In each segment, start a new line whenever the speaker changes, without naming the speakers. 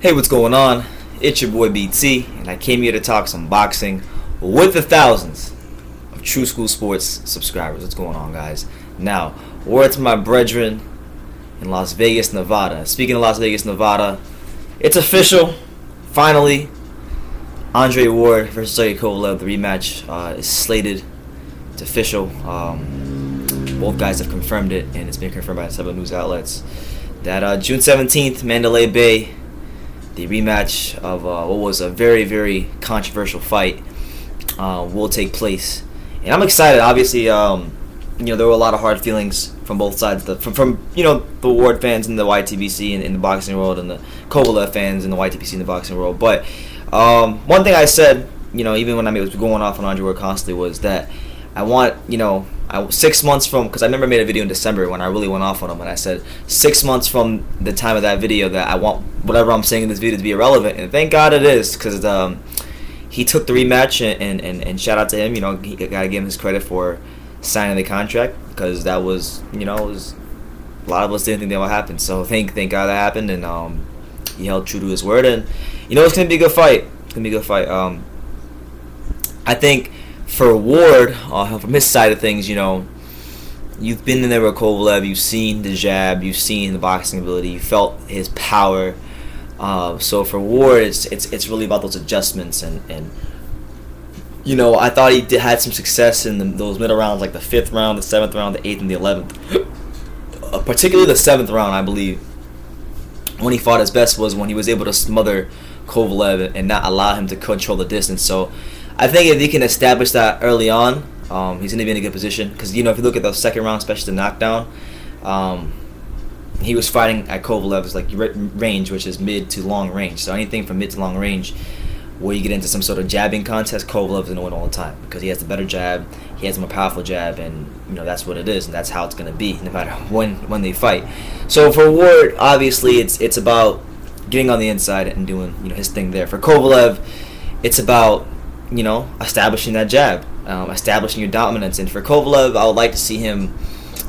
Hey, what's going on? It's your boy BT, and I came here to talk some boxing with the thousands of True School Sports subscribers. What's going on, guys? Now, word to my brethren in Las Vegas, Nevada. Speaking of Las Vegas, Nevada, it's official. Finally, Andre Ward versus Sergey Kovalev, the rematch is slated. It's official. Both guys have confirmed it, and it's been confirmed by several news outlets that June 17th, Mandalay Bay, the rematch of what was a very, very controversial fight will take place. And I'm excited. Obviously, there were a lot of hard feelings from both sides, from the Ward fans in the YTBC in the boxing world, and the Kovalev fans in the YTBC in the boxing world. But one thing I said, even when I was going off on Andre Ward constantly, was that I want, 6 months from, because I remember I made a video in December when I really went off on him, and I said 6 months from the time of that video that I want whatever I'm saying in this video to be irrelevant, and thank God it is, because he took the rematch, and shout out to him. He gotta give him his credit for signing the contract, because that was, it was, a lot of us didn't think that would happen. So thank God that happened, and he held true to his word, and it's gonna be a good fight. It's gonna be a good fight. I think for Ward, from his side of things, you've been in there with Kovalev, you've seen the jab, you've seen the boxing ability, you felt his power. So for Ward, it's really about those adjustments, and I thought he had some success in those middle rounds, like the 5th round, the 7th round, the 8th, and the 11th. Particularly the 7th round, I believe, when he fought his best was when he was able to smother Kovalev and not allow him to control the distance. So I think if he can establish that early on, he's going to be in a good position. Because, if you look at the 2nd round, especially the knockdown, he was fighting at Kovalev's range, which is mid to long range. So anything from mid to long range where you get into some sort of jabbing contest, Kovalev's going to win all the time. Because he has the better jab, he has a more powerful jab, and that's what it is. And that's how it's going to be, no matter when they fight. So for Ward, obviously, it's about getting on the inside and doing his thing there. For Kovalev, it's about establishing that jab, establishing your dominance. And for Kovalev, I would like to see him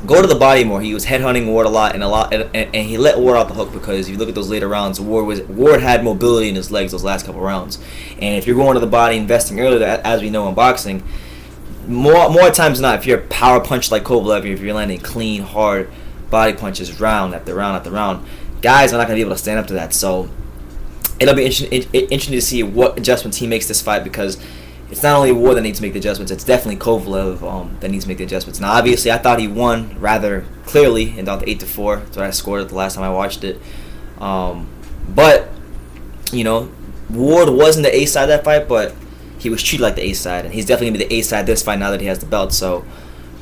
go to the body more. He was headhunting Ward a lot, and he let Ward off the hook, because if you look at those later rounds, Ward had mobility in his legs those last couple rounds. And if you're going to the body, investing early, as we know in boxing, more times than not, if you're a power punch like Kovalev, if you're landing clean, hard body punches round after round after round, guys are not going to be able to stand up to that. So it'll be interesting to see what adjustments he makes this fight, because it's not only Ward that needs to make the adjustments, it's definitely Kovalev that needs to make the adjustments. Now, obviously, I thought he won rather clearly and down to 8-4. That's what I scored it the last time I watched it. But, Ward wasn't the A side of that fight, but he was treated like the A side, and he's definitely going to be the A side this fight now that he has the belt. So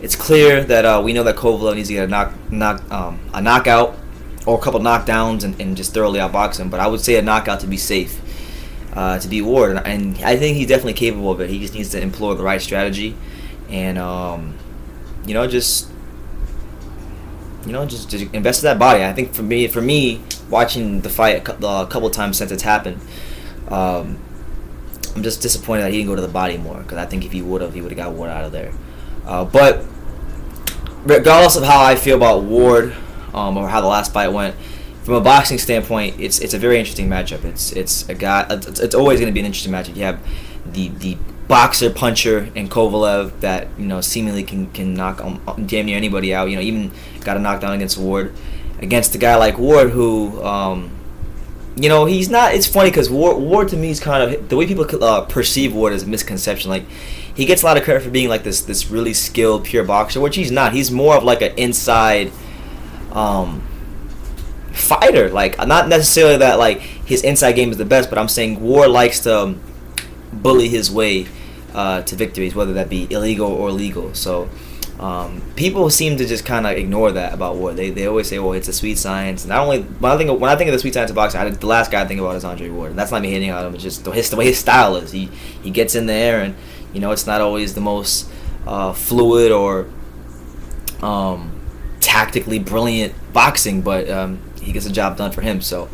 it's clear that we know that Kovalev needs to get a knockout or a couple knockdowns and just thoroughly outbox him. But I would say a knockout to be safe, to beat Ward, and I think he's definitely capable of it. He just needs to employ the right strategy, and just invest in that body. I think for me, watching the fight a couple times since it's happened, I'm just disappointed that he didn't go to the body more, because I think if he would have got Ward out of there. But regardless of how I feel about Ward, or how the last fight went, from a boxing standpoint, it's a very interesting matchup. It's always going to be an interesting matchup. You have the boxer puncher in Kovalev that seemingly can knock damn near anybody out. Even got a knockdown against Ward, against the guy like Ward who he's not. It's funny because Ward to me is kind of the way people perceive Ward as a misconception. Like, he gets a lot of credit for being like this really skilled pure boxer, which he's not. He's more of like an inside fighter. Like, not necessarily that like his inside game is the best, but I'm saying Ward likes to bully his way to victories, whether that be illegal or legal. So people seem to just kind of ignore that about Ward. They always say, well, it's a sweet science. And when I think of the sweet science of boxing, the last guy I think about is Andre Ward. And that's not me hating on him. It's just the way his style is. He gets in there, and it's not always the most fluid or tactically brilliant boxing, but he gets the job done for him. So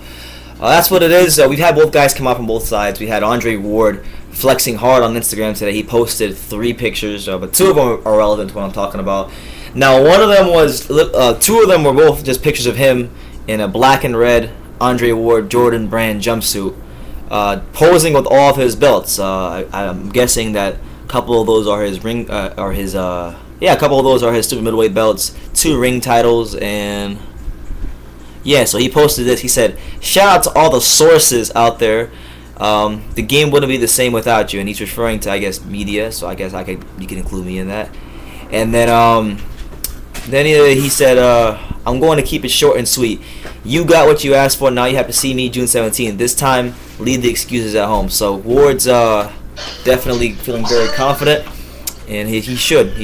that's what it is. We've had both guys come out from both sides. We had Andre Ward flexing hard on Instagram today. He posted 3 pictures, but 2 of them are relevant to what I'm talking about. Now, one of them was, 2 of them were both just pictures of him in a black and red Andre Ward Jordan brand jumpsuit, posing with all of his belts. I'm guessing that a couple of those are his a couple of those are his super middleweight belts, 2 ring titles, and yeah. So he posted this. He said, "Shout out to all the sources out there. The game wouldn't be the same without you," and he's referring to, I guess, media. So I guess you can include me in that. And then he said, "I'm going to keep it short and sweet. You got what you asked for. Now you have to see me June 17th. This time, leave the excuses at home." So Ward's definitely feeling very confident, and he should.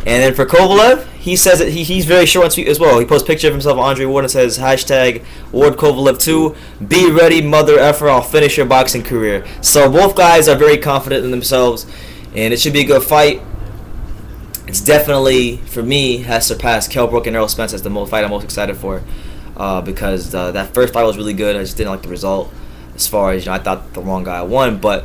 And then for Kovalev, he says that he's very short and sweet as well. He posts a picture of himself, Andre Ward, and says, hashtag Ward Kovalev 2. Be ready, mother effer. I'll finish your boxing career. So both guys are very confident in themselves, and it should be a good fight. It's definitely, for me, has surpassed Kell Brook and Errol Spence as the fight I'm most excited for, because that first fight was really good. I just didn't like the result. As far as, I thought the wrong guy won, but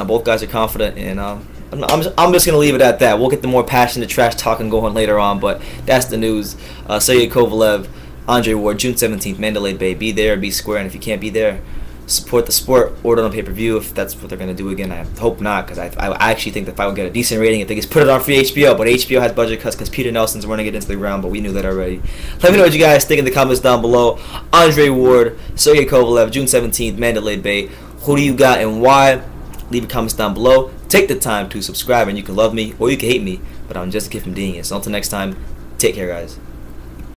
both guys are confident, and I'm just gonna leave it at that. We'll get the more passionate trash talking going later on, but that's the news. Sergey Kovalev, Andre Ward, June 17th, Mandalay Bay. Be there, be square, and if you can't be there, support the sport. Order on pay-per-view if that's what they're gonna do again. I hope not, because I actually think the fight will get a decent rating if they just put it on free HBO. But HBO has budget cuts because Peter Nelson's running it into the ground, but we knew that already. Let me know what you guys think in the comments down below. Andre Ward, Sergey Kovalev, June 17th, Mandalay Bay. Who do you got and why? Leave your comments down below. Take the time to subscribe, and you can love me or you can hate me, but I'm just a kid from Dean. So until next time, take care, guys.